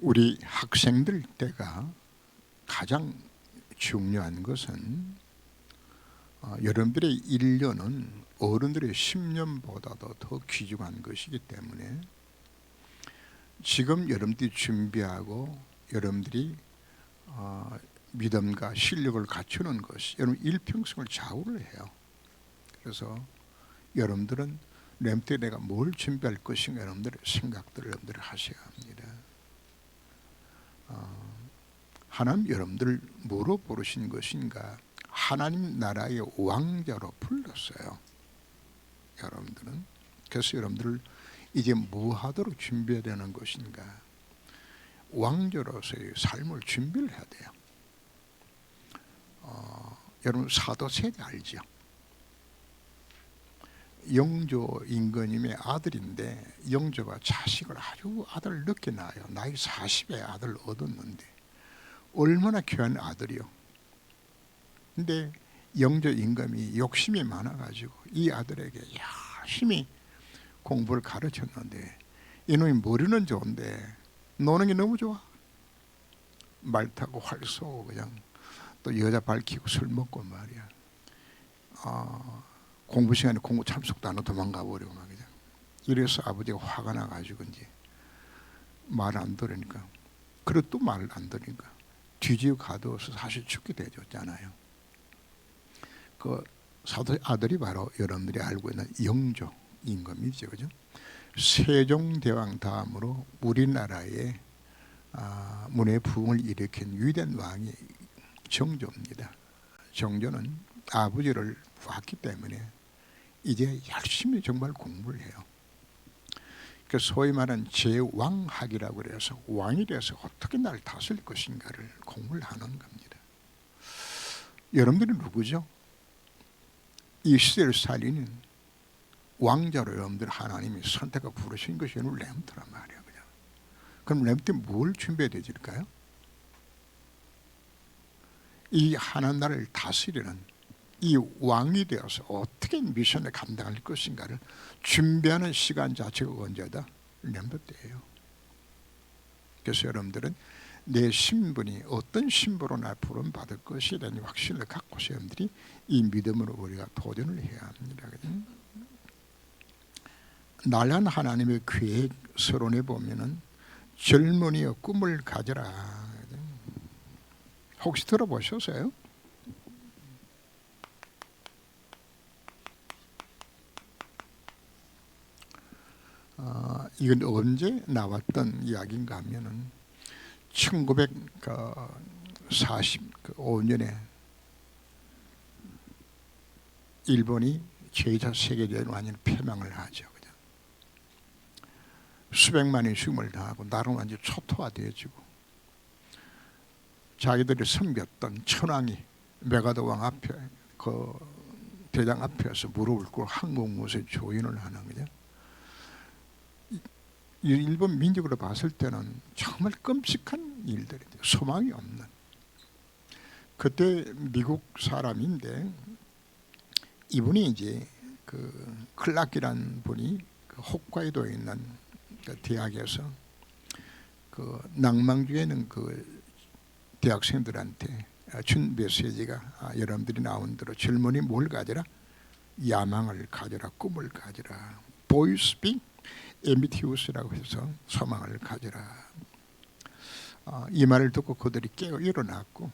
우리 학생들 때가 가장 중요한 것은 여러분들의 1년은 어른들의 10년보다도 더 귀중한 것이기 때문에 지금 여러분들이 준비하고 여러분들이 믿음과 실력을 갖추는 것이 여러분 일평생을 좌우를 해요. 그래서 여러분들은 렘때 내가 뭘 준비할 것인가 여러분들의 생각들을 여러분들이 하셔야 합니다. 하나님 여러분들을 뭐로 부르신 것인가? 하나님 나라의 왕자로 불렀어요. 여러분들은. 그래서 여러분들을 이제 뭐 하도록 준비해야 되는 것인가? 왕자로서의 삶을 준비를 해야 돼요. 여러분 사도세자 알죠? 영조 임금님의 아들인데 영조가 자식을 아들 늦게 낳아요. 나이 40에 아들 얻었는데 얼마나 귀한 아들이요. 근데 영조 임금이 욕심이 많아가지고 이 아들에게 열심히 공부를 가르쳤는데 이놈이 머리는 좋은데 노는 게 너무 좋아. 말 타고 활 쏘고 그냥 또 여자 밝히고 술 먹고 말이야. 공부 시간에 공부 참석도 안 하고 도망가 버리고 막 그냥. 이래서 아버지가 화가 나가지고 이제 말 안 들으니까 그래도 또 말을 안 들으니까 뒤지어 가두어서 사실 죽게 되었잖아요. 그 사도 아들이 바로 여러분들이 알고 있는 영조 임금이죠, 그죠? 세종대왕 다음으로 우리나라에 문화의 부흥을 일으킨 위대한 왕이 정조입니다. 정조는 아버지를 봤기 때문에 이제 열심히 정말 공부를 해요. 그 소위 말하는 제왕학이라고 그래서 왕이 돼서 어떻게 나를 다스릴 것인가를 공부를 하는 겁니다. 여러분들은 누구죠? 이 시대를 살리는 왕자로 여러분들 하나님이 선택하고 부르신 것이 오늘 렘트란 말이야. 그냥. 그럼 렘트 뭘 준비해야 되질까요? 이 하나님 나라를 다스리는 이 왕이 되어서 어떻게 미션을 감당할 것인가를 준비하는 시간 자체가 언제다? 렘트 때예요. 그래서 여러분들은 내 신분이 어떤 신분으로 날 부름받을 것이에 대한 확신을 갖고서 여러분들이 이 믿음으로 우리가 도전을 해야 합니다. 날한 하나님의 계획 서론에 보면은 젊은이여 꿈을 가져라. 혹시 들어보셨어요? 이건 언제 나왔던 이야기인가 하면은 1945년에 일본이 제2차 세계대전을 완전히 패망을 하죠. 그냥. 수백만이 죽음을 당하고 나라는 완전히 초토화되어지고 자기들이 섬겼던 천황이 메가더 왕 앞에 그 대장 앞에서 무릎을 꿇고 항공모습 조인을 하는 거죠. 일본 민족으로 봤을 때는 정말 끔찍한 일들이죠. 소망이 없는. 그때 미국 사람인데 이분이 이제 그 클락이라는 분이 그 홋카이도에 있는 그 대학에서 그 낭만주의는 그 대학생들한테 준 메시지가 여러분들이 나온 대로 젊은이 뭘 가져라? 야망을 가져라, 꿈을 가져라. 보이스 비 에미티우스라고 해서 소망을 가져라. 이 말을 듣고 그들이 깨어 일어났고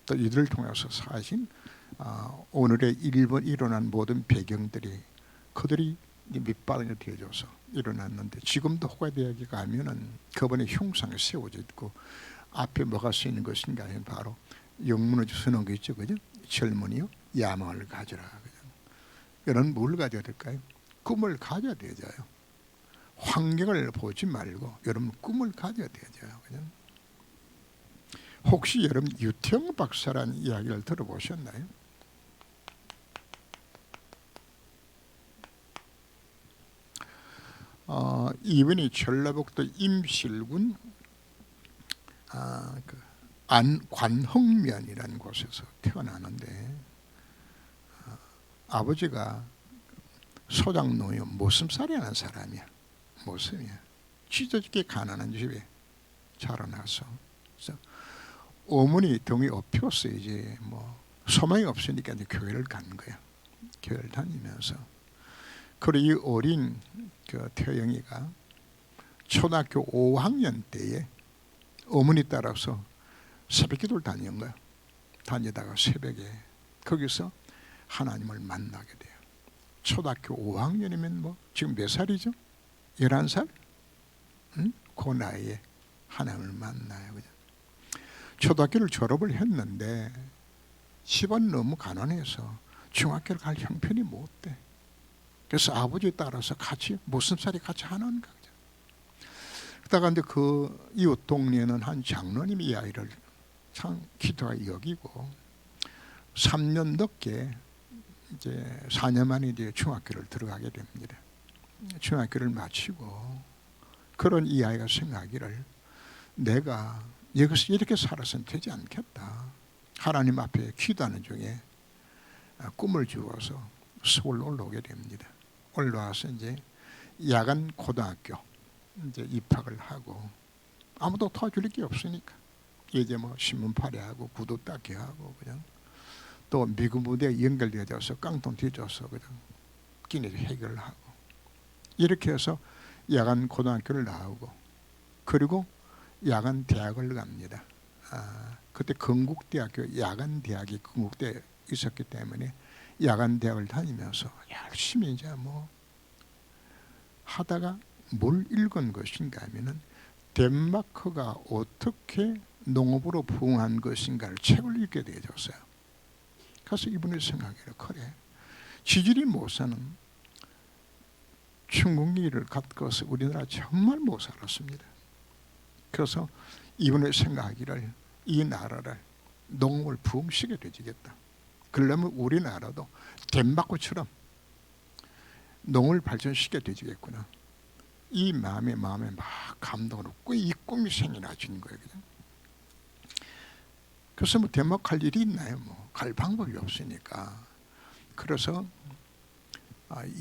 또 이들을 통해서 사실 오늘의 일본 일어난 모든 배경들이 그들이 밑바닥에 되어줘서 일어났는데 지금도 호카이도에 가면은 그분의 형상이 세워져 있고 앞에 뭐가 쓰이는 것인가 하면 바로 영문으로 쓰는 거 있죠, 그죠? 젊은이요 야망을 가져라. 여러분 뭘 가져야 될까요? 꿈을 가져야 되죠. 환경을 보지 말고 여러분 꿈을 가져야 되죠. 그죠? 혹시 여러분 유태영 박사라는 이야기를 들어보셨나요? 이분이 전라북도 임실군 그 관흥면이라는 곳에서 태어나는데 아버지가 소장농이요 모슴살이 하는 사람이야. 모습이야. 찢어지게 가난한 집에 자라나서. 그래서 어머니 등이 업혀서 이제 뭐 소망이 없으니까 이제 교회를 간 거야. 교회를 다니면서. 그리고 이 어린 그 태영이가 초등학교 5학년 때에 어머니 따라서 새벽기도를 다니는 거야. 다니다가 새벽에 거기서 하나님을 만나게 돼요. 초등학교 5학년이면 뭐 지금 몇 살이죠? 11살? 응? 그 나이에 하나님을 만나요. 그죠? 초등학교를 졸업을 했는데 집안 너무 가난해서 중학교를 갈 형편이 못 돼. 그래서 아버지에 따라서 같이 무슨살이 같이 하는가. 그러다가 이제 그 이웃 동네에는 한 장로님이 이 아이를 참 기도가 여기고 3년 넘게 이제 4년 만에 이제 중학교를 들어가게 됩니다. 중학교를 마치고 그런 이 아이가 생각하기를 내가 여기서 이렇게 살아서는 되지 않겠다. 하나님 앞에 기도하는 중에 꿈을 주어서 서울로 올라오게 됩니다. 올라와서 이제 야간 고등학교 이제 입학을 하고 아무도 도와줄 게 없으니까 이제 뭐 신문 발행하고 구두 닦기 하고 그냥 또 미군 부대에 연결되어서 깡통 뒤져서 그냥 끼니를 해결을 하고 이렇게 해서 야간 고등학교를 나오고 그리고 야간 대학을 갑니다. 그때 건국대학교 야간 대학이 건국대에 있었기 때문에 야간 대학을 다니면서 열심히 이제 뭐 하다가 뭘 읽은 것인가 하면은 덴마크가 어떻게 농업으로 부흥한 것인가를 책을 읽게 되어졌어요. 그래서 이분이 생각해요. 그래 지질이 못 사는 중국인을 갖고서 우리나라 정말 못 살았습니다. 그래서 이분의 생각하기를 이 나라를 농업을 부흥시켜 되지겠다. 그러려면 우리나라도 덴마크처럼 농을 발전시켜 되지겠구나. 이 마음에 막 감동을 얻고 이 꿈이 생겨나지는 거예요. 그냥. 그래서 뭐 덴마크 갈 일이 있나요? 뭐 갈 방법이 없으니까. 그래서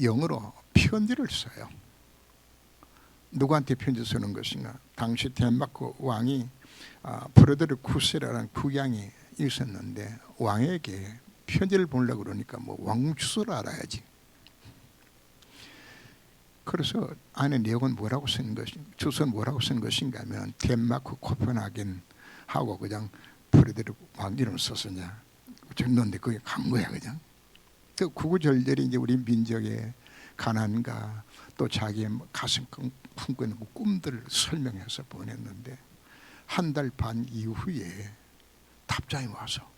영어로 편지를 써요. 누구한테 편지 쓰는 것인가? 당시 덴마크 왕이 프레드리크 쿠세라는 국왕이 있었는데 왕에게 편지를 보내려고 그러니까 뭐 왕 주소를 알아야지. 그래서 안에 내용은 뭐라고 쓴 것인가? 주소는 뭐라고 쓴 것인가 하면 덴마크 코펜하겐 하고 그냥 프레드리크 왕 이름 썼으냐 적는데 거기 간 거야 그냥. 그 구구절절히 이제 우리 민족의 가난과 또 자기의 가슴 품고 있는 꿈들을 설명해서 보냈는데 한 달 반 이후에 답장이 와서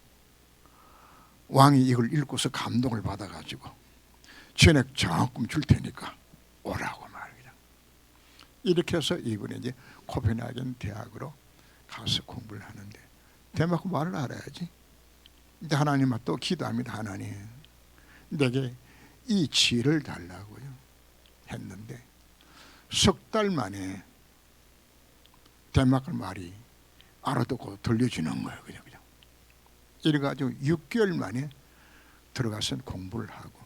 왕이 이걸 읽고서 감동을 받아가지고 전액 장학금 줄 테니까 오라고 말이야. 이렇게 해서 이분이 이제 코펜하겐 대학으로 가서 공부를 하는데 덴마크 말을 알아야지. 근데 하나님 앞에 또 기도합니다. 하나님 내게 이 지혜를 달라고요 했는데 석 달 만에 덴마크 말이 알아듣고 들려주는 거예요. 그냥. 이래가지고 6개월 만에 들어가서 공부를 하고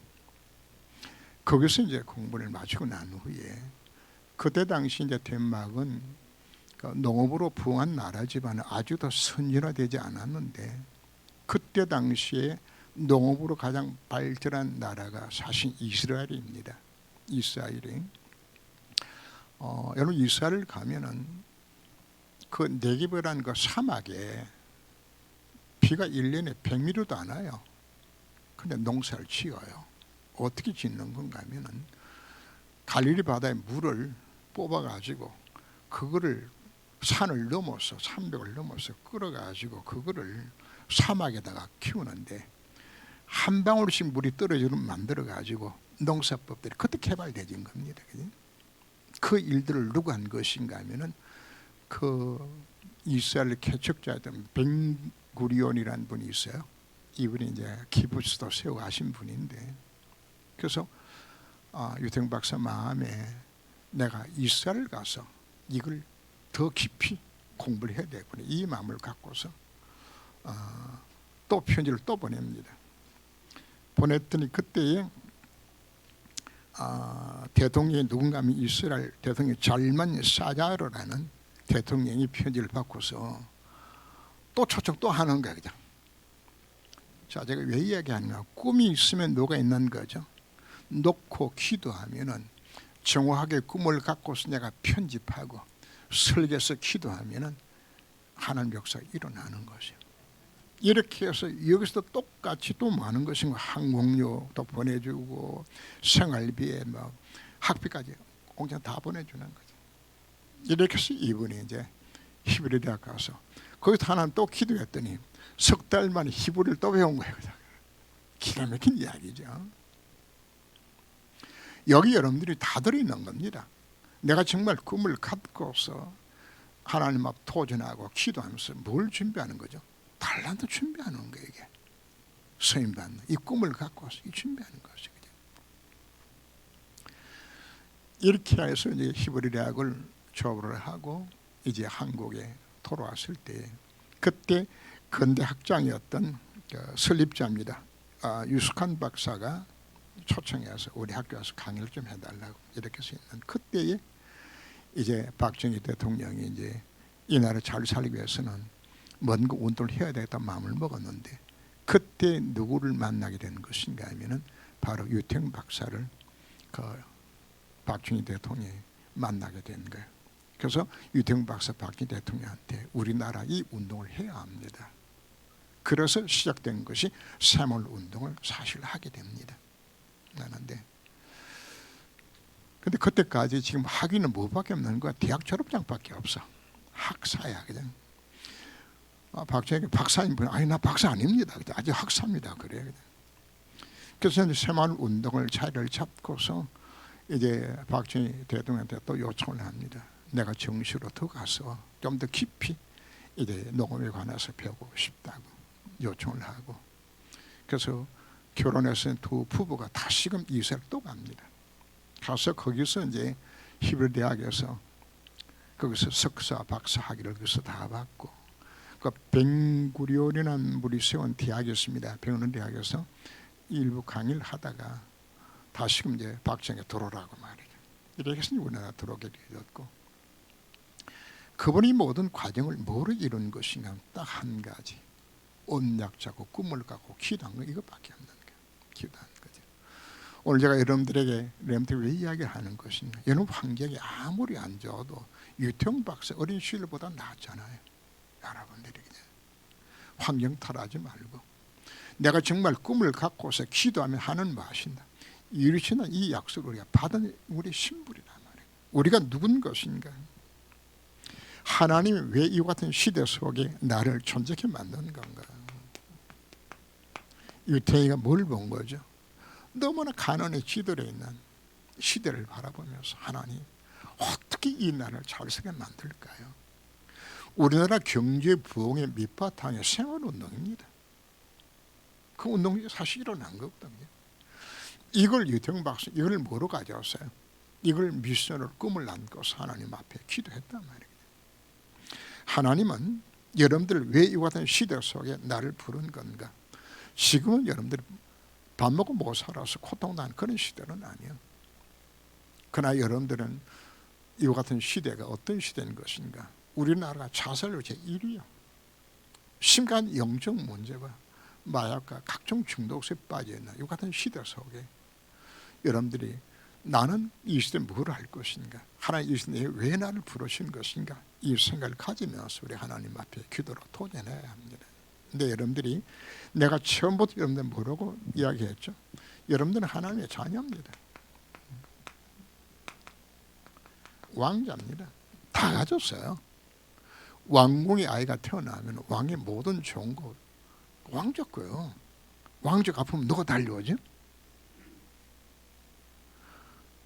거기서 이제 공부를 마치고 난 후에 그때 당시 이제 덴마크는 농업으로 부흥한 나라지만 아주 더 선진화되지 않았는데 그때 당시에 농업으로 가장 발전한 나라가 사실 이스라엘입니다. 이스라엘이 여러분 이스라엘 가면은 그 네게브라는 그 사막에 비가 1년에 100mm도 안 와요. 근데 농사를 지어요. 어떻게 짓는 건가 하면은 갈릴리 바다의 물을 뽑아가지고 그거를 산을 넘어서 산벽을 넘어서 끌어가지고 그거를 사막에다가 키우는데 한 방울씩 물이 떨어지도록 만들어가지고 농사법들이 그때 개발되진 겁니다. 그 일들을 누가 한 것인가 하면은 그 이스라엘 개척자였던 벤구리온이라는 분이 있어요. 이분이 이제 키부츠도 세워가신 분인데 그래서 유태영 박사 마음에 내가 이스라엘 가서 이걸 더 깊이 공부를 해야 되겠구나 이 마음을 갖고서 또 편지를 또 보냅니다. 보냈더니 그때에 대통령이 누군가 하면 이스라엘 대통령 잘만 사자르라는 대통령이 편지를 받고서 또 초청 또 하는 거야. 그죠? 자, 제가 왜 이야기하는가? 꿈이 있으면 뭐가 있는 거죠? 놓고 기도하면은 정확하게 꿈을 갖고서 내가 편집하고 설계해서 기도하면은 하나님 역사가 일어나는 것이에요. 이렇게 해서 여기서도 똑같이 또 많은 것인가? 항공료도 보내주고 생활비에 뭐 학비까지 공장 다 보내주는 거죠. 이렇게 해서 이분이 이제 히브리 대학 가서 거기서 하나님 또 기도했더니 석 달 만에 히브리를 또 배운 거예요. 기가 막힌 이야기죠. 여기 여러분들이 다 들어있는 겁니다. 내가 정말 꿈을 갖고서 하나님 앞 도전하고 기도하면서 뭘 준비하는 거죠? 달란트 준비하는 거예요. 이게 서임받는 이 꿈을 갖고서 준비하는 것이죠. 이렇게 해서 이제 히브리 대학을 졸업을 하고 이제 한국에 돌아왔을 때 그때 근대 학장이었던 설립자입니다. 유숙한 박사가 초청해서 우리 학교에서 강의를 좀 해달라고 이렇게 해서 있는 그때에 이제 박정희 대통령이 이제 이 나라 잘 살기 위해서는 뭔가 운동을 해야 되겠다 마음을 먹었는데 그때 누구를 만나게 된 것인가 하면은 바로 유태영 박사를 박정희 대통령이 만나게 된 거예요. 그래서 유태영 박사 박정희 대통령한테 우리나라 이 운동을 해야 합니다. 그래서 시작된 것이 새마을 운동을 사실 하게 됩니다. 나는데 근데 그때까지 지금 학위는 뭐밖에 없는 거야? 대학 졸업장밖에 없어. 학사야 그냥. 박정희 박사님 분 아니 나 박사 아닙니다. 아직 학사입니다. 그래. 그래서 이제 새마을 운동을 자리를 잡고서 이제 박정희 대통령한테 또 요청을 합니다. 내가 정시로 더 가서 좀 더 깊이 이제 녹음에 관해서 배우고 싶다고 요청을 하고 그래서 결혼해서 두 부부가 다시금 이스라엘 또 갑니다. 가서 거기서 이제 히브리 대학에서 거기서 석사 박사 학위를 거기서 다 받고 그 벵구리온이라는 분이 세운 대학이었습니다. 벵구리온 대학에서 일부 강의를 하다가 다시금 이제 박정희에 들어오라고 말이죠. 이렇게 해서 우리나라 들어오게 되었고 그분이 모든 과정을 뭐로 이룬 것인가 딱 한 가지 언약 잡고 꿈을 갖고 기도한 거 이것밖에 없는 거예요. 기도한 거죠. 오늘 제가 여러분들에게 왜 이야기하는 것인가 여러분 환경이 아무리 안 좋아도 유태영 박사 어린 시절보다 낫잖아요. 여러분들이 그냥 환경 탓하지 말고 내가 정말 꿈을 갖고서 기도하면 하는 맛인다. 이르시는 이 약속을 우리가 받은 우리 신분이란 말이에요. 우리가 누군 것인가? 하나님이 왜 이와 같은 시대 속에 나를 존재케 만든 건가? 유태희가 뭘 본 거죠? 너무나 가난에 찌들어 있는 시대를 바라보면서 하나님 어떻게 이 나라를 잘 살게 만들까요? 우리나라 경제 부흥의 밑바탕에 생활운동입니다. 그 운동이 사실 일어난 거거든요. 이걸 유태영 박사 이걸 뭐로 가져왔어요? 이걸 미션으로 꿈을 안고서 하나님 앞에 기도했단 말이에요. 하나님은 여러분들 왜 이와 같은 시대 속에 나를 부른 건가? 지금은 여러분들이 밥 먹고 못 살아서 고통당하는 그런 시대는 아니에요. 그러나 여러분들은 이와 같은 시대가 어떤 시대인 것인가? 우리나라가 자살률 제1위요. 심각한 영적 문제와 마약과 각종 중독에 빠져있는 이와 같은 시대 속에 여러분들이 나는 이 시대에 뭘 할 것인가? 하나님 이 시대에 왜 나를 부르신 것인가? 이 생각을 가지면서 우리 하나님 앞에 기도로 도전해야 합니다. 근데 여러분들이 내가 처음부터 여러분들 뭐라고 이야기했죠? 여러분들은 하나님의 자녀입니다. 왕자입니다. 다 가졌어요. 왕궁의 아이가 태어나면 왕의 모든 좋은 것 왕자 거예요. 왕자가 아프면 누가 달려오죠?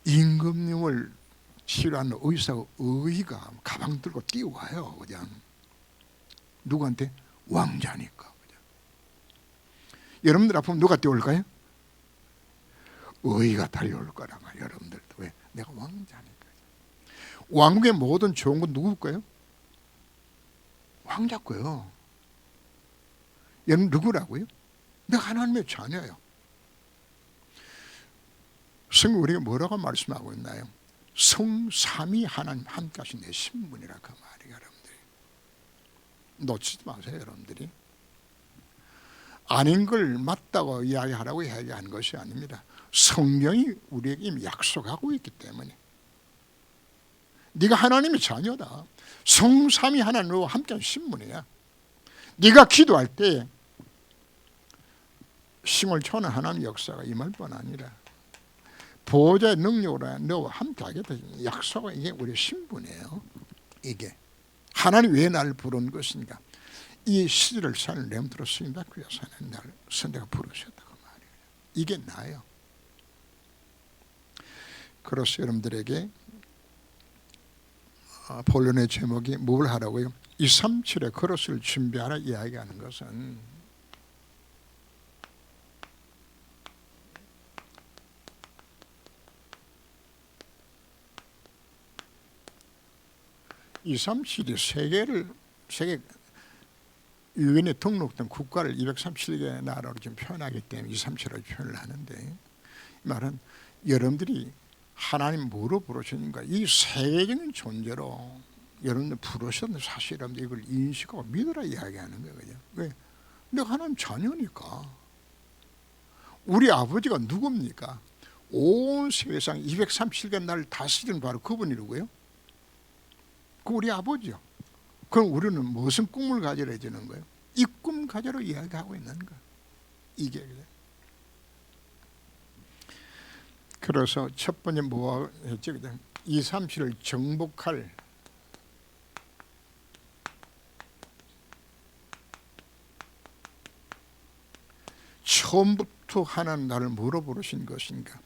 임금님을 치료하는 의가 가방 들고 뛰어와요. 그냥 누구한테? 왕자니까. 그냥. 여러분들 아프면 누가 뛰어올까요? 의가 달려올 거라고. 여러분들도 왜? 내가 왕자니까. 왕국의 모든 좋은 건 누굴까요? 왕자 거예요. 여러분 누구라고요? 내가 하나님의 자녀예요. 성경 우리가 뭐라고 말씀하고 있나요? 성삼위 하나님 함께 하신 내 신분이라 그 말이에요. 여러분들이 놓치지 마세요. 여러분들이 아닌 걸 맞다고 이야기하라고 이야기하는 것이 아닙니다. 성경이 우리에게 이미 약속하고 있기 때문에 네가 하나님의 자녀다. 성삼위 하나님으로 함께한 신분이야. 네가 기도할 때 심을 초는 하나님 역사가 임할 뿐 아니라 보호자의 능력으로 너와 함께하겠다. 약속은 이게 우리의 신분이에요. 이게 하나님 왜 나를 부른 것인가? 이 시절을 살 렘트로 쓰인다고 해서 나를 선대가 부르셨다고 말이에요. 이게 나예요. 그래서 여러분들에게 본론의 제목이 뭘 하라고요? 237의 그릇을 준비하라 이야기하는 것은 세계 유엔에 등록된 국가를 237개 나라로 지금 표현하기 때문에 237로 표현을 하는데, 이 말은 여러분들이 하나님 뭐로 부르셨는가, 이 세계적인 존재로 여러분들 부르셨는데 사실 여러분들 이걸 인식하고 믿으라 이야기하는 거예요. 그죠? 왜? 내가 하나님 자녀니까. 우리 아버지가 누굽니까? 온 세상 237개 나라를 다스리는 바로 그분이라고요. 그 우리 아버지요. 그럼 우리는 무슨 꿈을 가지라 해주는 거예요? 이 꿈 가지러 이야기하고 있는 거예요. 이게 그래. 그래서 첫 번째 뭐 했지? 237을 정복할 처음부터 하나님 나를 뭐로 부르신 것인가?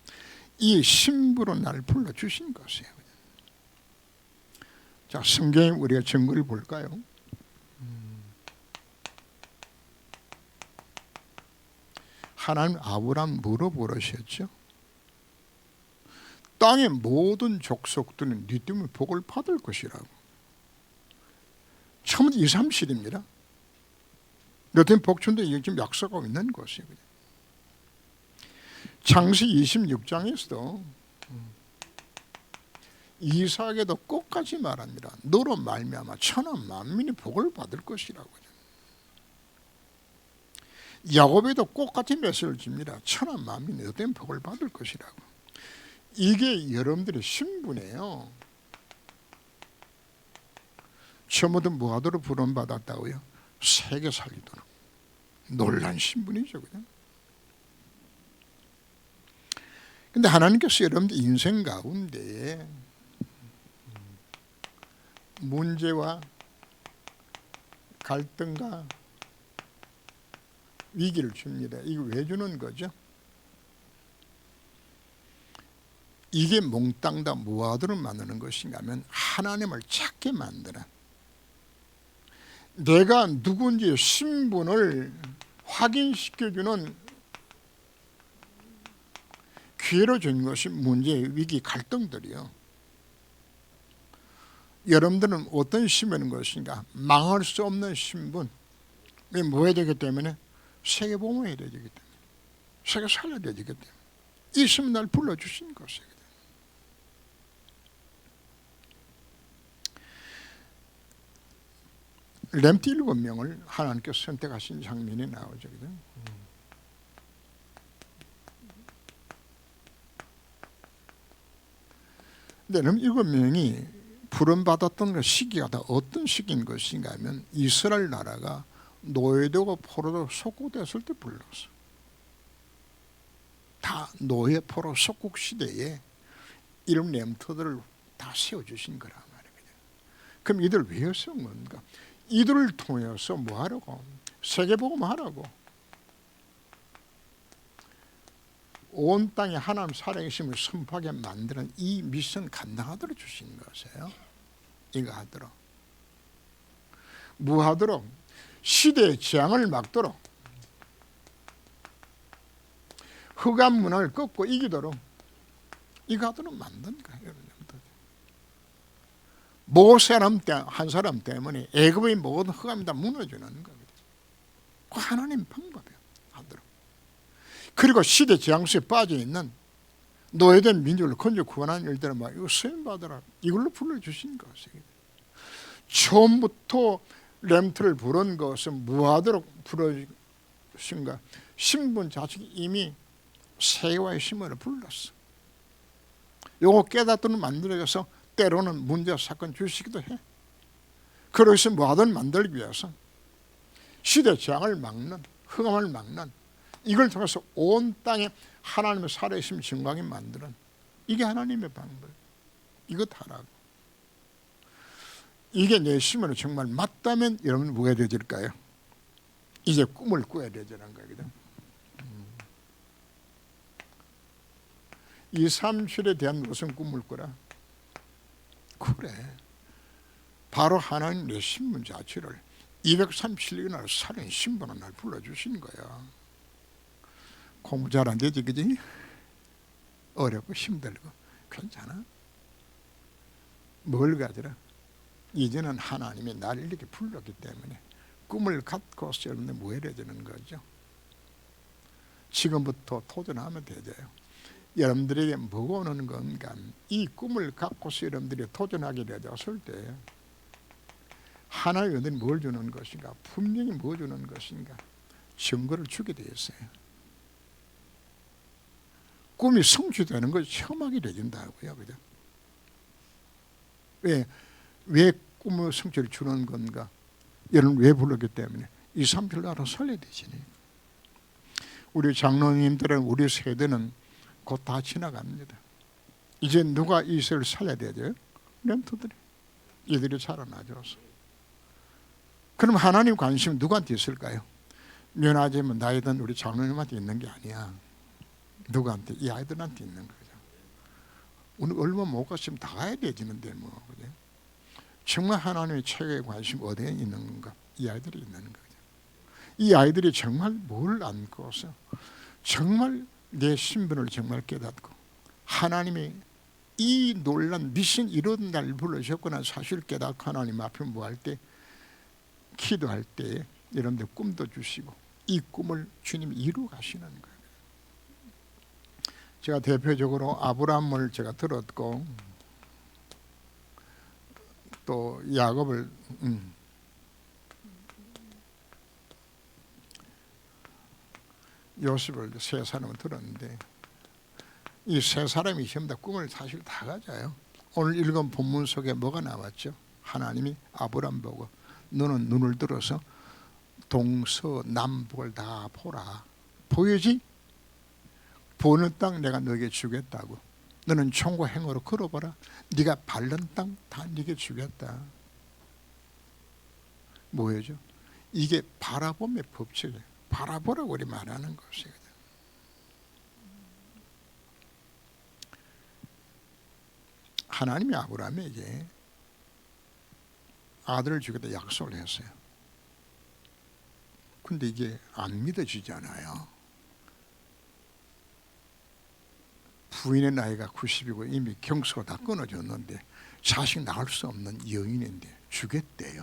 이 신부로 나를 불러주신 것이에요. 자, 성경에 우리가 증거를 볼까요? 하나님 아브라함 뭐로 부르셨죠? 땅의 모든 족속들은 네 때문에 복을 받을 것이라고. 처음부터 237입니다. 너 때문에 복 준다 이게 지금 약속하고 있는 것이에요. 창세 26장에서도 이삭에도 끝까지 말합니다. 너로 말미암아 천하 만민이 복을 받을 것이라고. 야곱에도 똑같이 메시지를 줍니다. 천하 만민이 너 때문에 복을 받을 것이라고. 이게 여러분들의 신분이에요. 처음부터 뭐하도록 부름받았다고요? 세계 살리도록. 놀란 신분이죠. 그냥. 근데 하나님께서 여러분들 인생 가운데 문제와 갈등과 위기를 줍니다. 이거 왜 주는 거죠? 이게 몽땅 다 무엇으로 만드는 것인가 하면 하나님을 찾게 만드는, 내가 누군지 신분을 확인시켜주는 기회로 준 것이 문제, 위기, 갈등들이요. 여러분들은 어떤 신분인 것인가? 망할 수 없는 신분. 왜 뭐 해야 되기 때문에? 세계복음을 해야 되기 때문에, 세계 살려야 되기 때문에 이 신분 날 불러주신 것이거든요. 렘트 7명을 하나님께서 선택하신 장면이 나오죠. 근데 렘트 7명이 부름받았던 시기가 다 어떤 시기인 것인가 하면 이스라엘 나라가 노예되고 포로로 속국됐을 때 불렀어. 다 노예 포로 속국 시대에 이런 렘트들을 다 세워주신 거란 말이에요. 그럼 이들 왜 세운 건가? 이들을 통해서 뭐 하라고? 세계복음 하라고. 온 땅에 하나님 살아계심을 선포하게 만드는 이 미션 감당하도록 주신 것이에요. 이거 하도록. 뭐 하도록? 시대의 재앙을 막도록, 흑암 문화를 꺾고 이기도록 이거 하도록 만든 거예요. 모세 한 사람 때문에 애굽의 모든 흑암이 다 무너지는 겁니다. 그 하나님 방법이에요. 하도록. 그리고 시대 재앙수에 빠져 있는 노예된 민족을 건져 구원하는 일들은 막 이거 쓰임 받으라 이걸로 불러주신 것이에요. 처음부터 렘트를 부른 것은 무하도록 부르신가? 신분 자식이 이미 세계와의 신분을 불렀어. 요거 깨닫도록 만들어져서 때로는 문제 사건 주시기도 해. 그래서 무하도를 만들기 위해서 시대 재앙을 막는, 흑암을 막는, 이걸 통해서 온 땅에 하나님의 살아계심 증강이 만드는, 이게 하나님의 방법. 이거 하라고. 이게 내 심으로 정말 맞다면 여러분 뭐가 되질까요? 이제 꿈을 꾸어야 되자는 거거든. 237에 대한 무슨 꿈을 꾸라? 그래, 바로 하나님 내 신분 자체를 237일이나 살인 신분을 날 불러주신 거야. 공부 잘 안 되지, 그지? 어렵고 힘들고 괜찮아. 뭘 가지라? 이제는 하나님이 나를 이렇게 불렀기 때문에 꿈을 갖고서 여러분들 뭐 해야 되는 거죠? 지금부터 도전하면 되죠. 여러분들에게 뭐가 오는 건가? 이 꿈을 갖고서 여러분들이 도전하게 되었을 때 하나님이 뭘 주는 것인가? 분명히 뭐 주는 것인가? 증거를 주게 되어 있어요. 꿈이 성취되는 것이 체험하게 되진다고요. 그죠? 왜 꿈의 성취를 주는 건가? 여러분 왜 불렀기 때문에 2, 3절 알아 살려야 되지. 우리 장로님들은 우리 세대는 곧 다 지나갑니다. 이제 누가 이 세를 살려야 되죠? 렘트들이. 이들이 자라나줘서. 그럼 하나님 관심은 누구한테 있을까요? 면하자면 나이든 우리 장로님한테 있는 게 아니야. 누구한테? 이 아이들한테 있는 거죠. 오늘 얼마 못 갔으면 다 가야 되지는데 뭐. 그죠? 정말 하나님의 최고의 관심 어디에 있는 건가? 이 아이들이 있는 거죠. 이 아이들이 정말 뭘 안고서 정말 내 신분을 정말 깨닫고 하나님이 이 놀란 미신 이런 날 불러주셨구나 사실 깨닫고 하나님 앞에 뭐 할 때 기도할 때 여러분들 꿈도 주시고 이 꿈을 주님이 이루어 가시는 거예요. 제가 대표적으로 아브라함을 제가 들었고 또 야곱을 요셉을 세 사람을 들었는데 이 세 사람이 전부 다 꿈을 사실 다 가져요. 오늘 읽은 본문 속에 뭐가 나왔죠? 하나님이 아브라함 보고 너는 눈을 들어서 동서남북을 다 보라. 보이지? 보는 땅 내가 너에게 주겠다고. 너는 총과 행어로 걸어보라. 네가 밟는 땅 다 네게 주겠다. 뭐예요? 이게 바라봄의 법칙이에요. 바라보라고 우리 말하는 것이거든. 하나님이 아브라함에게 아들을 주겠다 약속을 했어요. 근데 이게 안 믿어지잖아요. 부인의 나이가 90이고 이미 경수가 다 끊어졌는데 자식 낳을 수 없는 여인인데 주겠대요.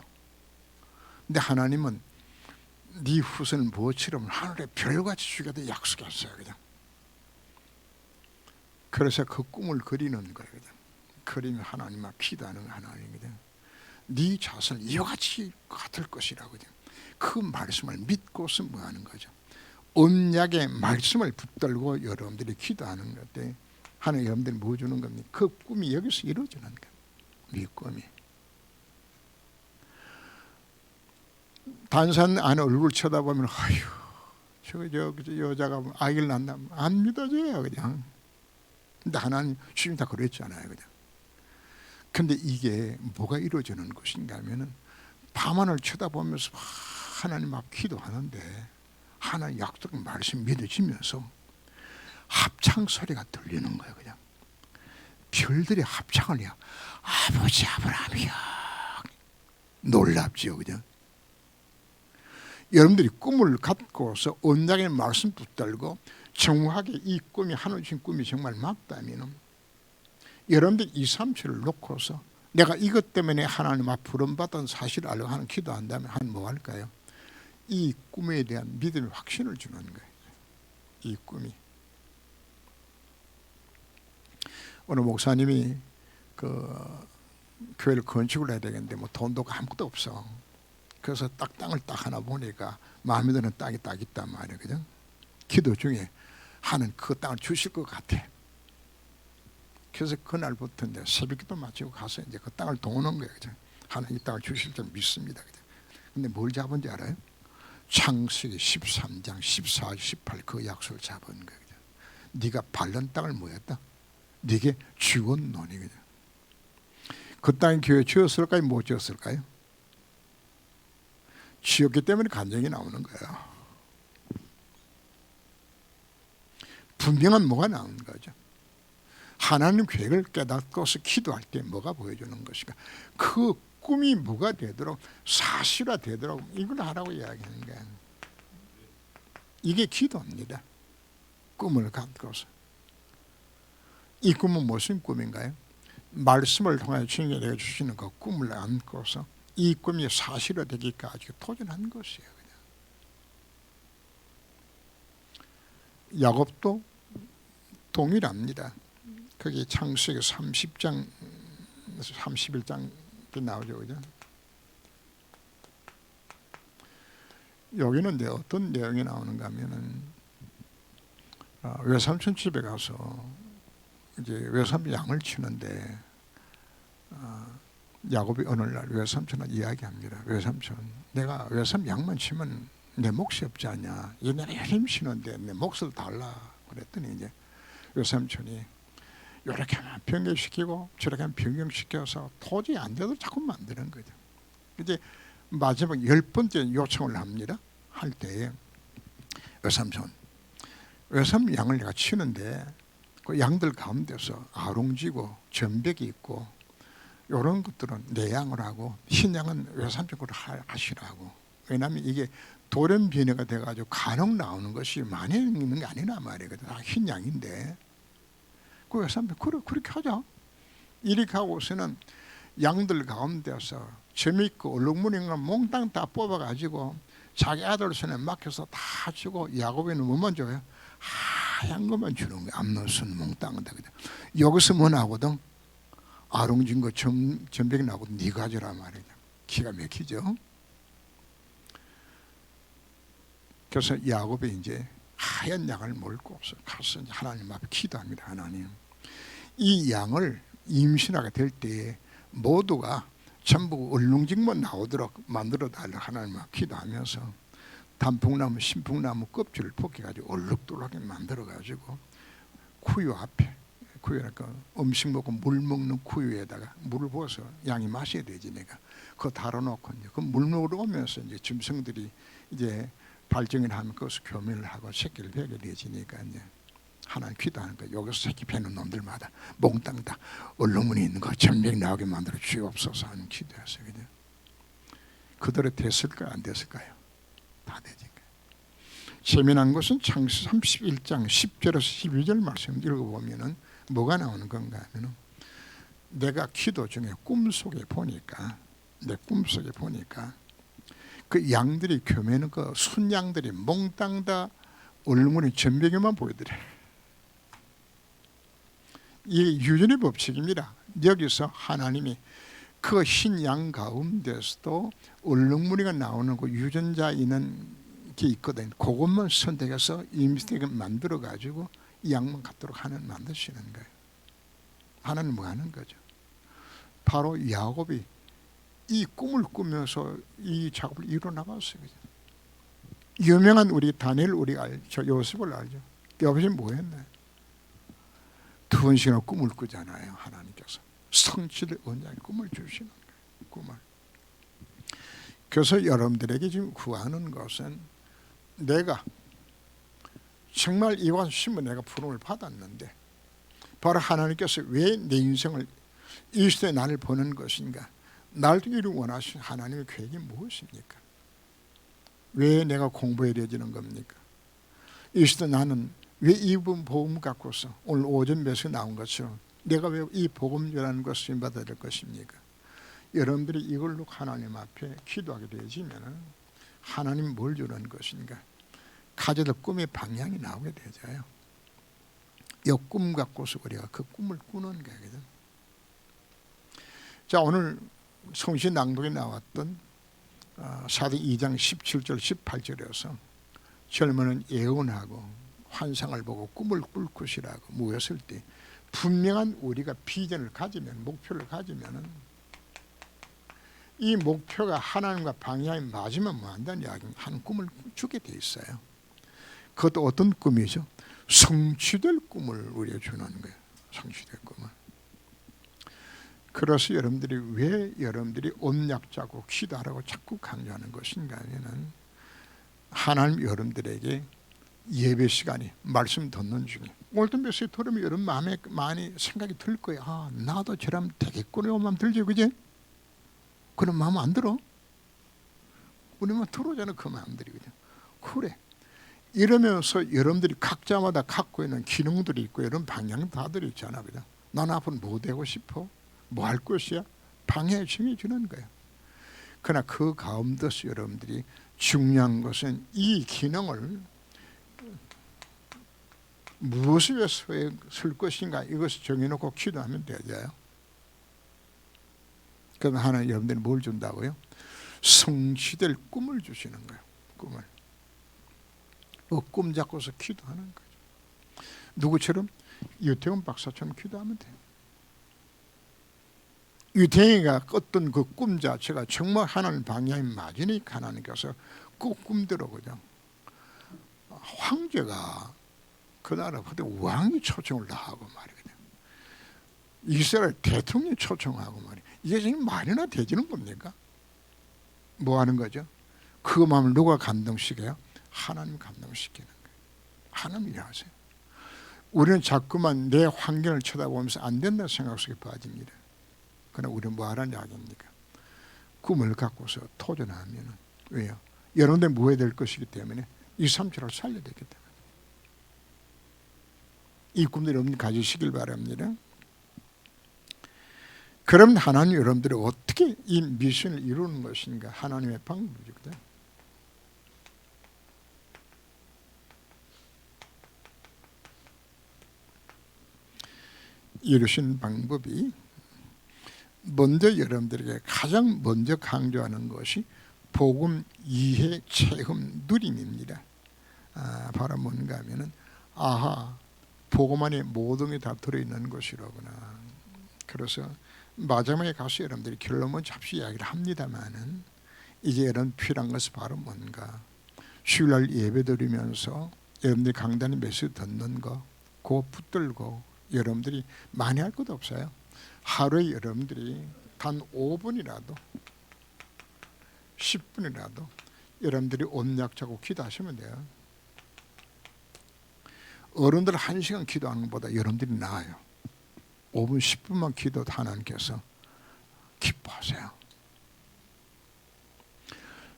근데 하나님은 네 후손은 무엇처럼 하늘의 별같이 주겠다 약속했어요. 그냥. 그래서 그 꿈을 그리는 거거든. 그림이 하나님 앞 기도하는 하나님이거든. 네 자손은 이와 같이 같을 것이라고. 그 말씀을 믿고서 뭐 하는 거죠? 언약의 말씀을 붙들고 여러분들이 기도하는 건데 하나님 여러분들이 뭐 주는 겁니까? 그 꿈이 여기서 이루어지는 거예요. 네 꿈이. 단산 안에 얼굴 쳐다보면 아휴 저 여자가 아기를 낳나 안 믿어져요 그냥. 근데 하나님 주님 다 그랬잖아요 그냥. 근데 이게 뭐가 이루어지는 것인가 하면은 밤하늘 쳐다보면서 하나님 앞 기도하는데 하나님 약속 말씀 믿어지면서 합창 소리가 들리는 거예요 그냥. 별들이 합창을 해요. 아버지 아브라함이여. 놀랍지요 그냥. 여러분들이 꿈을 갖고서 언약의 말씀 붙들고 정확하게 이 꿈이 하나님 주신 꿈이 정말 맞다면 여러분들 2, 3초를 놓고서 내가 이것 때문에 하나님 앞 부름받은 사실을 알고 하는 기도한다면 한 뭐 할까요? 이 꿈에 대한 믿음의 확신을 주는 거예요. 이 꿈이. 어느 목사님이 그 교회를 건축을 해야 되겠는데 뭐 돈도 아무것도 없어. 그래서 딱 땅을 딱 하나 보니까 마음에 드는 땅이 딱 있단 말이에요. 그죠? 기도 중에 하는 그 땅을 주실 것 같아. 그래서 그날부터 이제 새벽기도 마치고 가서 이제 그 땅을 도는 거예요. 그죠? 하나님 이 땅을 주실 줄 믿습니다. 그죠? 근데 뭘 잡은지 알아요? 창세기 13장 14, 18 그 약속을 잡은 거예요. 그죠? 네가 밟는 땅을 뭐였다? 네게 주었노니. 그죠? 그 땅에 교회 지었을까요? 못 지었을까요? 지었기 때문에 간증이 나오는 거예요. 분명한 뭐가 나오는 거죠. 하나님 계획을 깨닫고서 기도할 때 뭐가 보여주는 것인가. 그 꿈이 뭐가 되도록 사실화 되도록 이걸 하라고 이야기하는 거예요. 이게 기도입니다. 꿈을 갖고서. 이 꿈은 무슨 꿈인가요? 말씀을 통해 주님이 내가 주시는 그 꿈을 안고서 이 꿈이 사실화되기까지 도전한 것이에요. 그냥. 야곱도 동일합니다. 거기 창세기 30장 31장 나오죠. 그죠? 여기는 이제 어떤 내용이 나오는가 하면은 외삼촌 집에 가서 이제 외삼촌 양을 치는데 야곱이 어느 날 외삼촌을 이야기합니다. 외삼촌, 내가 외삼 양만 치면 내 몫이 없지 않냐? 이 내가 열심히 치는데 내 몫을 달라. 그랬더니 이제 외삼촌이 이렇게 하면 변경시키고 저렇게 하면 변경시켜서 도저히 안 돼도 자꾸 만드는 거죠. 이제 마지막 10번째 요청을 합니다. 할 때에 외삼촌, 외삼 양을 내가 치는데 그 양들 가운데서 아롱지고 전백이 있고 이런 것들은 내 양을 하고 흰 양은 외삼촌 걸 하시라고. 왜냐하면 이게 돌연변이가 돼가지고 간혹 나오는 것이 많이 있는 게 아니란 말이에요. 다 흰 양인데 그 외삼촌 그렇게 하자. 이렇게 하고서는 양들 가운데서 재미있고 얼룩무늬가 몽땅 다 뽑아가지고 자기 아들 손에 맡겨서 다 주고 야곱이는 뭐만 줘요? 하얀 것만 주는 거야. 앞노선 몽땅 다. 여기서 뭐 나거든? 아롱진 거 전백이 나고 네 가져라 말이야. 기가 막히죠. 그래서 야곱이 이제 하얀 양을 몰고서 가서 하나님 앞에 기도합니다. 하나님, 이 양을 임신하게 될 때에 모두가 전부 얼룩진만 나오도록 만들어 달라 하나님 앞에 기도하면서 단풍나무, 신풍나무 껍질을 벗겨가지고 얼룩덜룩하게 만들어가지고 쿠유 앞에, 쿠유니까 음식 먹고 물 먹는 쿠유에다가 물을 부어서 양이 마셔야 되지. 내가 그거 달아놓고 이제 그 물 먹으러 오면서 이제 짐승들이 이제 발정을 하면 그것을 교미를 하고 새끼를 베게 되지니까 이제 하나님 기도하는 거예요. 여기서 새끼 베는 놈들마다 몽땅 다 얼룩무늬 있는 거 전맥 나오게 만들어 주옵소서 하는 기도였어요. 그죠? 그대로 됐을까요? 안 됐을까요? 다 되니까. 재미난 것은 창세기 31장 10절에서 12절 말씀 읽어보면은 뭐가 나오는 건가 하면은 내가 기도 중에 꿈속에 보니까 내 꿈속에 보니까 그 양들이 교매는 그 순양들이 몽땅 다 얼룩무늬 전백에만 보이더래. 이게 유전의 법칙입니다. 여기서 하나님이 그 흰 양 가운데서도 얼룩무늬가 나오는 그 유전자 있는 게 있거든. 그것만 선택해서 임시되게 만들어 가지고 이 양만 갖도록 하는 만드시는 거예요. 하나님 뭐 하는 거죠? 바로 야곱이 이 꿈을 꾸면서 이 작업을 이루어 나갔어요. 유명한 우리 다니엘 우리가 알죠. 요셉을 알죠. 요셉이 뭐 했나요? 2번씩이나 꿈을 꾸잖아요. 하나님께서 성취를 언약의 꿈을 주시는 거예요. 꿈을. 그래서 여러분들에게 지금 구하는 것은 내가 정말 이와 심은 내가 부름을 받았는데 바로 하나님께서 왜 내 인생을 이 시대에 나를 보는 것인가? 날 이루 원하신 하나님의 계획이 무엇입니까? 왜 내가 공부해야 되는 겁니까? 이 시대 나는 왜 이 복음 갖고서 오늘 오전 매수 나온 것처럼 내가 왜 이 복음이라는 것을 받아야 될 것입니까? 여러분들이 이걸로 하나님 앞에 기도하게 되어지면 하나님 뭘 주는 것인가? 가져들 꿈의 방향이 나오게 되죠. 이 꿈 갖고서 우리가 그 꿈을 꾸는 거거든. 자, 오늘 성신 낭독에 나왔던 사도행 2장 17절 18절에서 젊은은 예언하고 환상을 보고 꿈을 꿀 것이라고 모였을 때 분명한 우리가 비전을 가지면, 목표를 가지면 이 목표가 하나님과 방향이 맞으면 뭐 한다는 이야기, 한 꿈을 주게 돼 있어요. 그것도 어떤 꿈이죠? 성취될 꿈을 우리가 주는 거예요. 성취될 꿈을. 그래서 여러분들이 왜 여러분들이 언약 짜고 기도하라고 자꾸 강조하는 것인가 하면은 하나님 여러분들에게 예배 시간에 말씀 듣는 중에 오늘도 메시지 들으면 여러분 마음에 많이 생각이 들 거예요. 아, 나도 저러면 되겠구나 이런 마음 들죠, 그지? 그런 마음 안 들어? 우리만 들어오잖아, 그 마음들이. 그죠? 그래. 이러면서 여러분들이 각자마다 갖고 있는 기능들이 있고 이런 방향 다들 있잖아, 그죠? 난 앞으로 뭐 되고 싶어? 뭐 할 것이야? 방향을 정해주는 거야. 그러나 그 가운데서 여러분들이 중요한 것은 이 기능을 무엇을 위해서 쓸 것인가 이것을 정해놓고 기도하면 되죠. 그럼 하나님 여러분들이 뭘 준다고요? 성취될 꿈을 주시는 거예요. 꿈을. 그 꿈 잡고서 기도하는 거죠. 누구처럼? 유태원 박사처럼 기도하면 돼요. 유태인이가 꿨던 그 꿈 자체가 정말 하나님 방향이 맞으니까 하나님께서 그 꿈대로 그냥 황제가 그 나라 그때 왕이 초청을 다 하고 말이거든요. 이스라엘 대통령이 초청하고 말이에요. 이게 지금 말이나 되지는 겁니까? 뭐 하는 거죠? 그 마음을 누가 감동시켜요? 하나님 감동시키는 거예요. 하나님 일하세요. 우리는 자꾸만 내 환경을 쳐다보면서 안 된다는 생각 속에 빠집니다. 그러나 우리는 뭐 하라는 이야기입니까? 꿈을 갖고서 도전하면 왜요? 여러분들 뭐 해야 될 것이기 때문에 2, 3초를 살려야 되기 때문에 이 꿈들 여러분 가지시길 바랍니다. 그럼 하나님 여러분들이 어떻게 이 미션을 이루는 것인가? 하나님의 방법이거든. 이루신 방법이 먼저 여러분들에게 가장 먼저 강조하는 것이 복음 이해 체험 누림입니다. 바로 뭔가 하면은 아하, 복음 안에 모든 게 다 들어있는 것이로구나. 그래서 마지막에 가서 여러분들이 결론은 잡시 이야기를 합니다만은 이제 여러분 필요한 것은 바로 뭔가 주일날 예배 드리면서 여러분들이 강단에 메시지 듣는 거 그거 붙들고 여러분들이 많이 할 것도 없어요. 하루에 여러분들이 단 5분이라도 10분이라도 여러분들이 언약 짜고 기도하시면 돼요. 어른들 1시간 기도하는 것보다 여러분들이 나아요. 5분 10분만 기도도 하나님께서 기뻐하세요.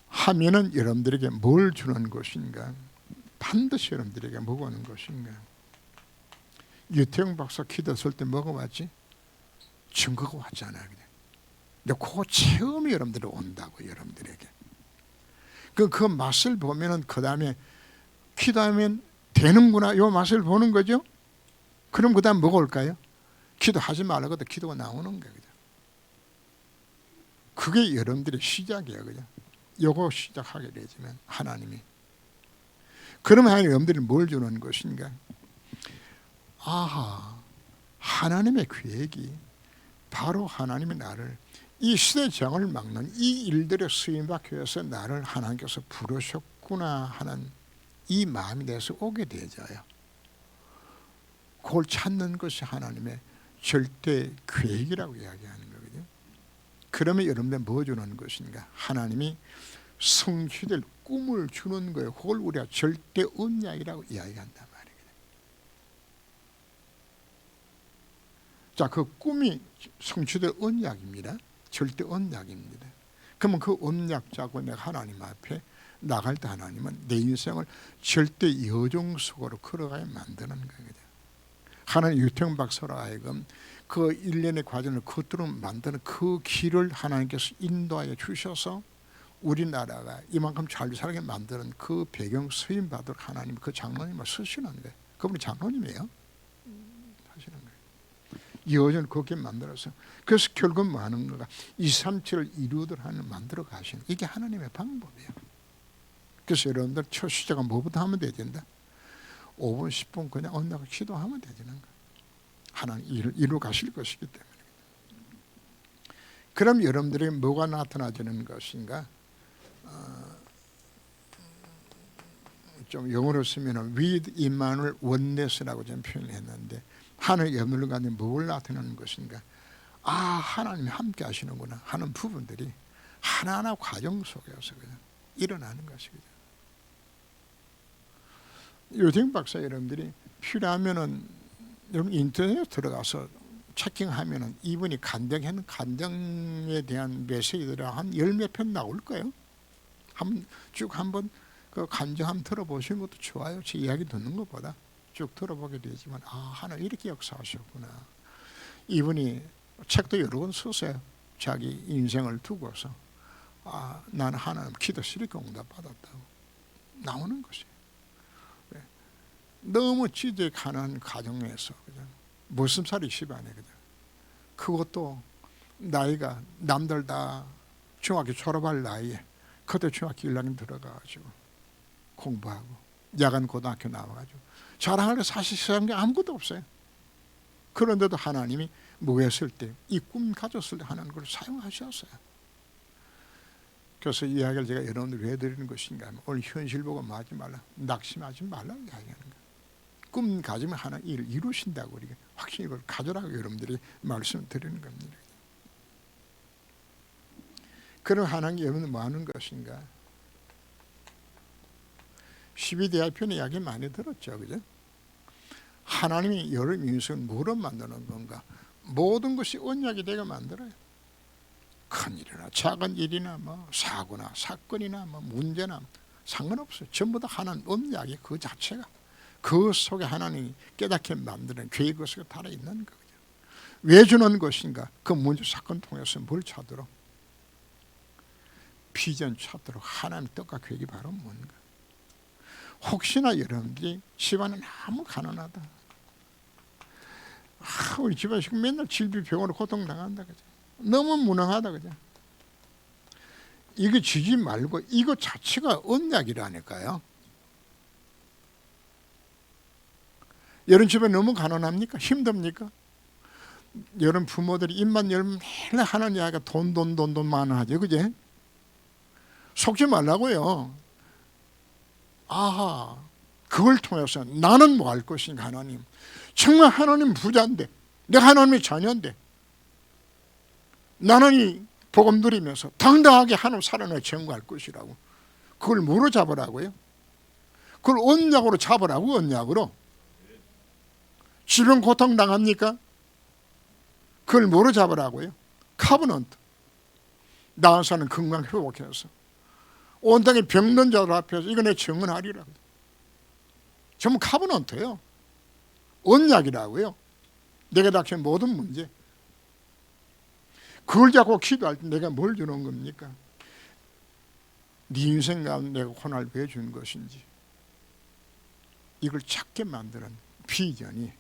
하면은 여러분들에게 뭘 주는 것인가? 반드시 여러분들에게 먹어오는 것인가? 유태영 박사 기도했을 때 먹어봤지? 증거가 왔잖아요. 근데 그 체험이 여러분들이 온다고 여러분들에게. 그 맛을 보면은 그 다음에 기도하면 되는구나 이 맛을 보는 거죠. 그럼 그 다음 뭐가 올까요? 기도하지 말라고도 기도가 나오는 거예요. 그게 여러분들의 시작이에요. 그죠? 요거 시작하게 되지만 하나님이 그러면 하나님 여러분들이 뭘 주는 것인가? 아하, 하나님의 계획이 바로 하나님이 나를 이 시대 정을 막는 이 일들에 쓰임받기 위해서 나를 하나님께서 부르셨구나 하는 이 마음이 내서 오게 되어져요. 그걸 찾는 것이 하나님의 절대 계획이라고 이야기하는 거거든요. 그러면 여러분들 뭐 주는 것인가? 하나님이 성취될 꿈을 주는 거예요. 그걸 우리가 절대 언약이라고 이야기한단 말이에요. 자, 그 꿈이 성취될 언약입니다. 절대 언약입니다. 그러면 그 언약 짜고 내가 하나님 앞에 나갈 때 하나님은 내 인생을 절대 여정 속으로 걸어가야 만드는 거거든요. 하나님 유태영 박사로 하여금 그 일련의 과정을 겉으로 만드는 그 길을 하나님께서 인도하여 주셔서 우리나라가 이만큼 잘 살게 만드는 그 배경 쓰임 받도록 하나님 그 장로님을 쓰시는 거예요. 그분이 장로님이에요. 여전히 그렇게 만들어서, 그래서 결국 뭐 하는 거가 237을 이루들 하는 만들어 가시는, 이게 하나님의 방법이에요. 그래서 여러분들 첫 시작은 뭐부터 하면 되는데 5분 10분 그냥 언나가 기도하면 되는 거예요. 하나님 일을 이루 가실 것이기 때문에. 그럼 여러분들에게 뭐가 나타나지는 것인가? 좀 영어로 쓰면 with Emmanuel oneness라고 좀 표현을 했는데, 하나님의 연결 가운데 뭘 나타내는 것인가? 아, 하나님이 함께 하시는구나 하는 부분들이 하나하나 과정 속에서 그냥 일어나는 것이거든요. 요정 박사 여러분들이 필요하면은 여러분 인터넷에 들어가서 체킹하면은 이분이 간증하는 간증에 대한 메시지들이 한 10몇 편 나올 거예요. 한번 그 간증 한번 들어보시는 것도 좋아요. 제 이야기 듣는 것보다 쭉 들어보게 되지만, 아, 하나님 이렇게 역사하셨구나. 이분이 책도 여러 권 썼어요. 자기 인생을 두고서, 아, 나는 하나님 기도 이렇게 응답받았다고 나오는 것이에요. 너무 지적하는 가정에서 그냥 머슴살이 집안에 그냥, 그것도 나이가 남들 다 중학교 졸업할 나이에 그때 중학교 1학년 들어가가지고 공부하고 야간 고등학교 나와가지고 자랑할 때 사실 세상에 아무것도 없어요. 그런데도 하나님이 뭐 했을 때, 이 꿈 가졌을 때 하나님 걸 사용하셨어요. 그래서 이 이야기를 제가 여러분들 왜 드리는 것인가 하면, 오늘 현실 보고 하지 말라, 낙심하지 말라 이야기하는 거예요. 꿈 가지면 하나 일을 이루신다고 우리가 확실히 이걸 가져라고 여러분들이 말씀을 드리는 겁니다. 그럼 하나님 여러분은 뭐 하는 것인가? 12대야편의 이야기 많이 들었죠, 그죠? 하나님이 여러 민족을 뭐로 만드는 건가? 모든 것이 언약이 되게 만들어요. 큰 일이나 작은 일이나 뭐 사고나 사건이나 뭐 문제나 상관없어요. 전부 다 하나님 언약이 그 자체가, 그 속에 하나님이 깨닫게 만드는 계획 속에 달아있는 거죠. 왜 주는 것인가? 그 문제 사건 통해서 뭘 찾도록? 비전 찾도록 하나님의 뜻과 계획이 바로 뭔가? 혹시나 여러분들이 집안은 너무 가난하다, 우리 집안이 맨날 질비병으로 고통당한다, 그죠? 너무 무능하다, 그죠? 이거 주지 말고 이거 자체가 언약이라니까요. 여러분 집에 너무 가난합니까? 힘듭니까? 여러분 부모들이 입만 열면 맨날 하는 이야기가 돈 많아 하죠, 그제? 속지 말라고요. 아하, 그걸 통해서 나는 뭐 할 것인가? 하나님, 정말 하나님 부자인데, 내가 하나님의 자녀인데, 나는 이 복음 누리면서 당당하게 하나님 살아내 증거할 것이라고. 그걸 뭐로 잡으라고요? 그걸 언약으로 잡으라고. 언약으로. 질병 고통 당합니까? 그걸 뭐로 잡으라고요? 카버넌트. 나은 사는 건강 회복해서 온 땅에 병든 자들 앞에서 이거 내 증언하리라고. 전부 카버넌트예요. 언약이라고요. 내가 닥친 모든 문제. 그걸 잡고 기도할 때 내가 뭘 주는 겁니까? 네 인생 가운데 내가 고난을 왜 준 것인지, 이걸 찾게 만드는 비전이,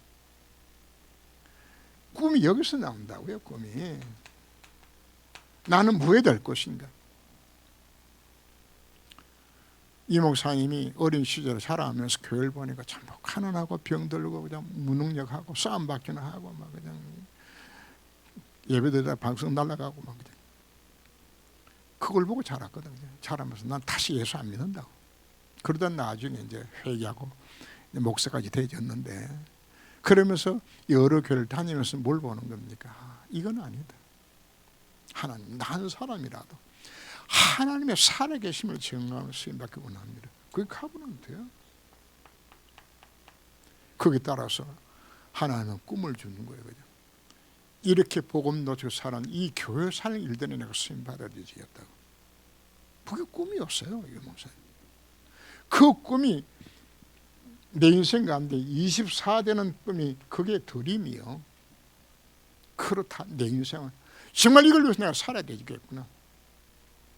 꿈이 여기서 나온다고요. 꿈이 나는 뭐 해야 될 것인가? 이 목사님이 어린 시절에 자라면서 교회를 보니까 참 가난하고 병들고 그냥 무능력하고 싸움받기나 하고 막 그냥 예배드리다 방송 날아가고 막 그냥 그걸 보고 자랐거든요. 자라면서 난 다시 예수 안 믿는다고. 그러다 나중에 이제 회개하고 목사까지 되어졌는데, 그러면서 여러 교회를 다니면서 뭘 보는 겁니까? 아, 이건 아니다. 하나님, 난 사람이라도 하나님의 살아계심을 증거하는 수임밖에 원합니다. 그게 카버넌트예요. 거기에 따라서 하나님은 꿈을 주는 거예요. 그죠? 이렇게 복음 놓치고 살은 이 교회 사는 일들에 내가 수임 받아야 되겠다고. 그게 꿈이었어요, 이 목사님. 그 꿈이 내 인생 가운데 24대는 꿈이 그게 드림이요. 그렇다, 내 인생은 정말 이걸 위해서 내가 살아야 되겠구나.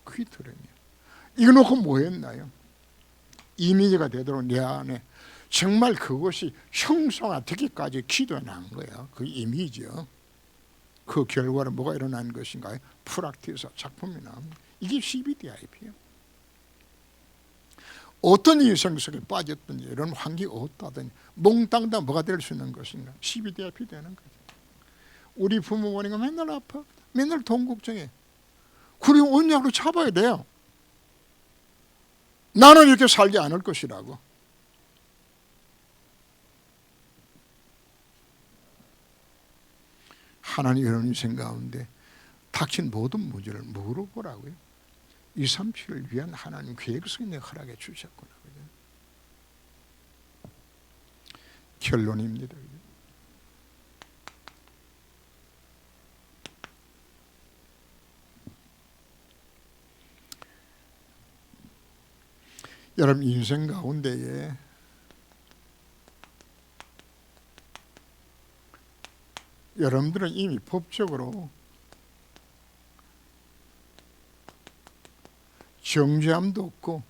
그게 드림이에요. 이거 놓고 뭐 했나요? 이미지가 되도록 내 안에 정말 그것이 형성화되기까지 기도해 난 거예요. 그 이미지요. 그 결과로 뭐가 일어나는 것인가요? 프락티스 작품이 나옵니다. 이게 CBDIP예요. 어떤 이성 속에 빠졌든지 이런 환경이 없다든지 몽땅 뭐가 될 수 있는 것인가? CBDIP 되는 거죠. 우리 부모님이 맨날 아파, 맨날 돈 걱정해. 그리고 언약으로 잡아야 돼요. 나는 이렇게 살지 않을 것이라고. 하나님 여러분 인생 가운데 닥친 모든 문제를 물어보라고요. 2, 3, 7을 위한 하나님 계획성이 내가 허락해 주셨구나. 결론입니다. 여러분 인생 가운데에 여러분들은 이미 법적으로 정죄함도 없고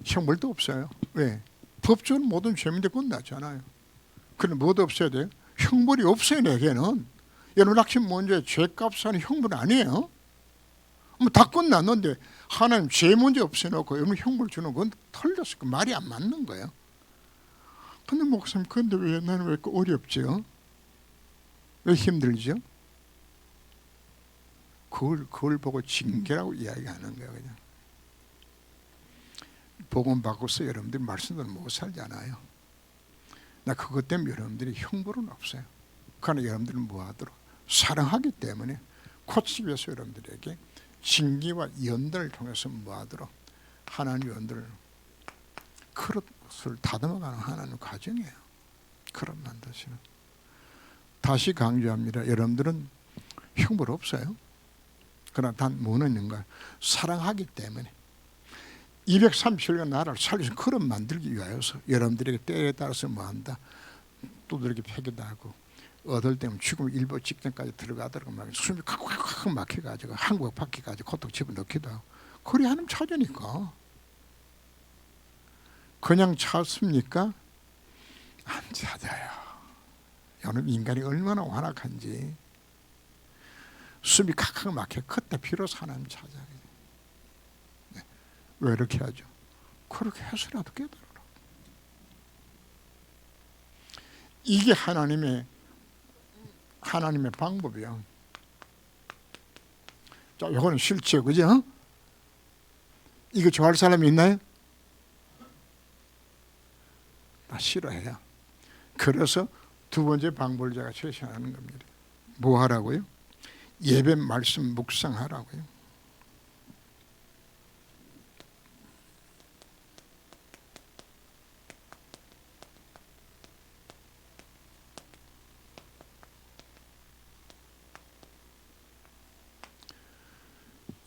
형벌도 없어요. 왜? 법적으로 모든 죄인데 끝났잖아요. 그럼 뭐도 없어야 돼요? 형벌이 없어요. 내게는. 여러분 아침 먼저 죄값하는 형벌 아니에요. 뭐 다 끝났는데 하나님 죄 문제 없애놓고 여러분 형벌 주는 건 털렸을 거 말이 안 맞는 거예요. 근데 목사님 근데 왜 나는 왜 이렇게 어렵죠? 왜 힘들죠? 그걸 보고 징계라고 이야기하는 거예요. 그냥 복음 받고서 여러분들이 말씀대로 못 살잖아요. 나 그것 때문에 여러분들이 형벌은 없어요. 그러나 여러분들은 뭐하도록 사랑하기 때문에 고치기 위해서 여러분들에게 징계와 연단을 통해서 뭐하도록 하나님 연단을 그릇을 다듬어가는 하나님 과정이에요. 그릇 만드시는. 다시 강조합니다. 여러분들은 형벌 없어요. 그러나 단 뭐는 있는가? 사랑하기 때문에 237년 나라를 살리신 그릇 만들기 위하여서 여러분들에게 때에 따라서 뭐한다? 두들겨 패기도 하고 얻을 때면 죽음 일부 직전까지 들어가도록 막 숨이 콱콱콱 막혀가지고 한국 바퀴까지 고통 집어넣기도 하고 그리 하나님 찾으니까 그냥 찾습니까? 안 찾아요. 여러분 인간이 얼마나 완악한지 숨이 칵칵 막혀 그때 비로소 하나님 찾아요. 네. 왜 이렇게 하죠? 그렇게 해서라도 깨달아라. 이게 하나님의 방법이야. 자, 이거는 실제 그죠? 이거 좋아할 사람이 있나요? 다 싫어해요. 그래서 두 번째 방법을 제가 제시하는 겁니다. 뭐 하라고요? 예배 말씀 묵상하라고요.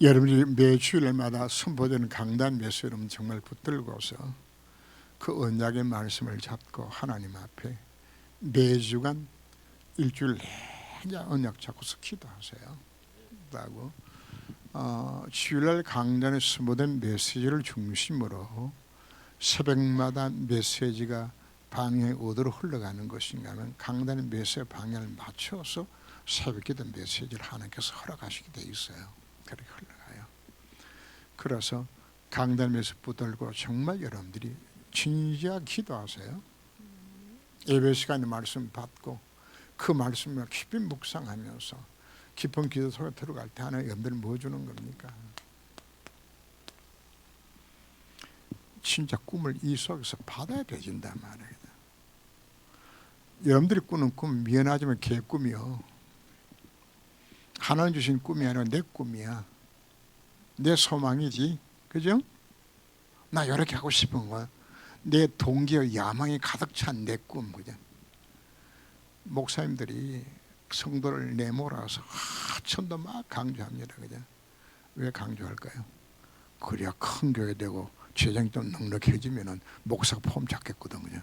여러분이 매 주일마다 선포되는 강단 메시지 여러분 정말 붙들고서 그 언약의 말씀을 잡고 하나님 앞에 매주간 일주일 내내 언약 잡고서 기도하세요. 라고 주일날 강단에 선포된 메시지를 중심으로 새벽마다 메시지가 방향이 어디로 흘러가는 것인가 하면 강단의 메시지 방향을 맞춰서 새벽기도 메시지를 하나님께서 허락하시게 돼 있어요. 그렇게 흘러가요. 그래서 강단에서 붙들고 정말 여러분들이 진지하게 기도하세요. 예배 시간에 말씀 받고 그 말씀을 깊이 묵상하면서 깊은 기도 속에 들어갈 때 하나 여러분들이 뭐 주는 겁니까? 진짜 꿈을 이 속에서 받아야 되진단 말이에요. 여러분들이 꾸는 꿈 미안하지만 개꿈이요. 하나님 주신 꿈이 아니라 내 꿈이야. 내 소망이지. 그죠? 나 이렇게 하고 싶은 거야. 내 동기와 야망이 가득 찬 내 꿈. 그죠? 목사님들이 성도를 내몰아서 하천도 막 강조합니다. 그죠? 왜 강조할까요? 그래야 큰 교회 되고 재정이 좀 넉넉해지면 목사가 폼 잡겠거든. 그죠?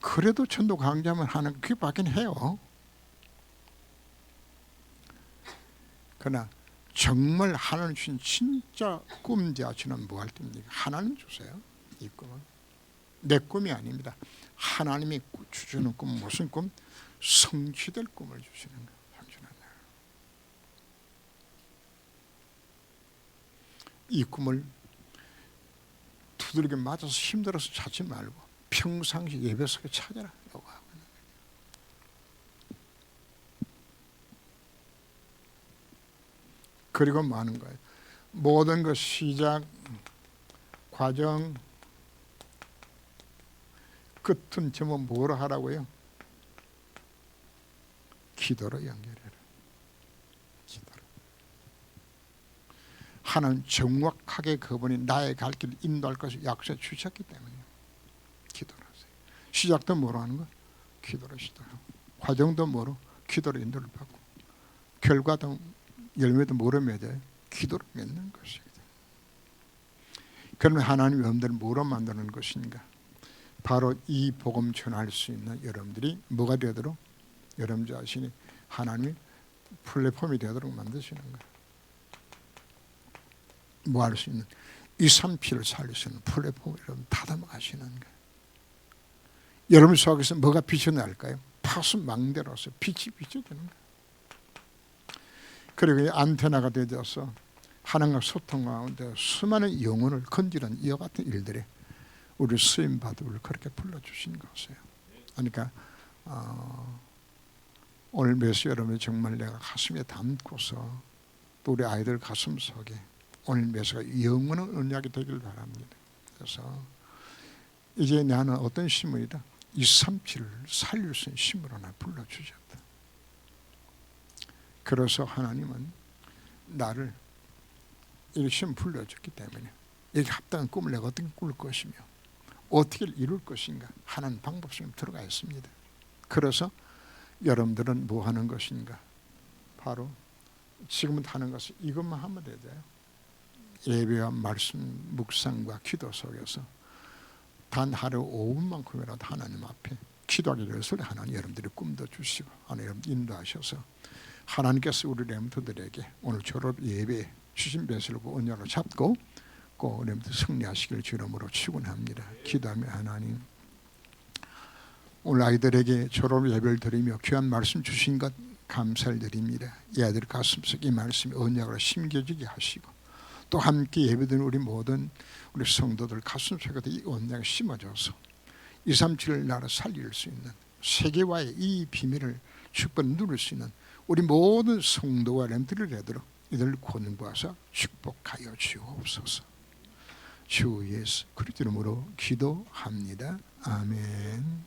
그래도 전도 강조하면 하는 그게 받긴 해요. 그러나 정말 하나님 주신 진짜 꿈자치는 뭐 할 때입니까? 하나님 주세요. 이 꿈은 내 꿈이 아닙니다. 하나님이 주시는 꿈, 무슨 꿈? 성취될 꿈을 주시는 거예요. 이 꿈을 두들겨 맞아서 힘들어서 찾지 말고 평상시 예배 속에 찾아라. 그리고 뭐 하는 거예요? 모든 것 시작, 과정, 끝은 전부 뭐로 하라고요? 기도로 연결해라. 기도로. 하나님 정확하게 그분이 나의 갈 길을 인도할 것을 약속해 주셨기 때문에 기도를 하세요. 시작도 뭐로 하는 거? 기도로 시도하고, 과정도 뭐로? 기도로 인도를 받고, 결과도 열매도 뭐로 맺어요? 기도로 맺는 것이거든요. 그러면 하나님의 여러분들을 뭐로 만드는 것인가? 바로 이 복음 전할 수 있는 여러분들이 뭐가 되도록, 여러분 자신이 하나님의 플랫폼이 되도록 만드시는 거예요. 뭐 할 수 있는 2,3P를 살릴 수 있는 플랫폼을 여러분 다듬어가시는 거예요. 여러분 속에서 뭐가 비춰날까요? 파수망대로서 빛이 비춰지는 거예요. 그리고 안테나가 되어서 하나님과 소통 가운데 수많은 영혼을 건지는 이와 같은 일들에 우리 쓰임받음을 그렇게 불러주신 것이에요. 그러니까 오늘 메시지 여러분이 정말 내가 가슴에 담고서 또 우리 아이들 가슴 속에 오늘 메시지가 영원한 언약이 되길 바랍니다. 그래서 이제 나는 어떤 신문이다? 237을 살릴 수 있는 신문 하나 불러주셨다. 그래서 하나님은 나를 이렇게 시험 불러줬기 때문에 이렇게 합당한 꿈을 내가 어떻게 꿀 것이며 어떻게 이룰 것인가 하는 방법성이 들어가 있습니다. 그래서 여러분들은 뭐 하는 것인가? 바로 지금부터 하는 것은 이것만 하면 되죠. 예배와 말씀, 묵상과 기도 속에서 단 하루 5분만큼이라도 하나님 앞에 기도하기 위해서 하나님 여러분들이 꿈도 주시고 하나님 여러분 인도하셔서 하나님께서 우리 렘터들에게 오늘 졸업 예배 주신 배설을 언약을 잡고 꼭 렘터 승리하시길 주름으로 축원합니다. 기도하며 하나님 오늘 아이들에게 졸업 예배를 드리며 귀한 말씀 주신 것 감사를 드립니다. 이 아이들 가슴속에 이 말씀이 언약으로 심겨지게 하시고 또 함께 예배드리는 우리 모든 우리 성도들 가슴속에 이 언약을 심어줘서 237을 나라 살릴 수 있는 세계와의 이 비밀을 축복을 누릴 수 있는 우리 모든 성도와 렘들을 되도록 이들 권고하사 축복하여 주옵소서. 주 예수 그리스도 이름으로 기도합니다. 아멘.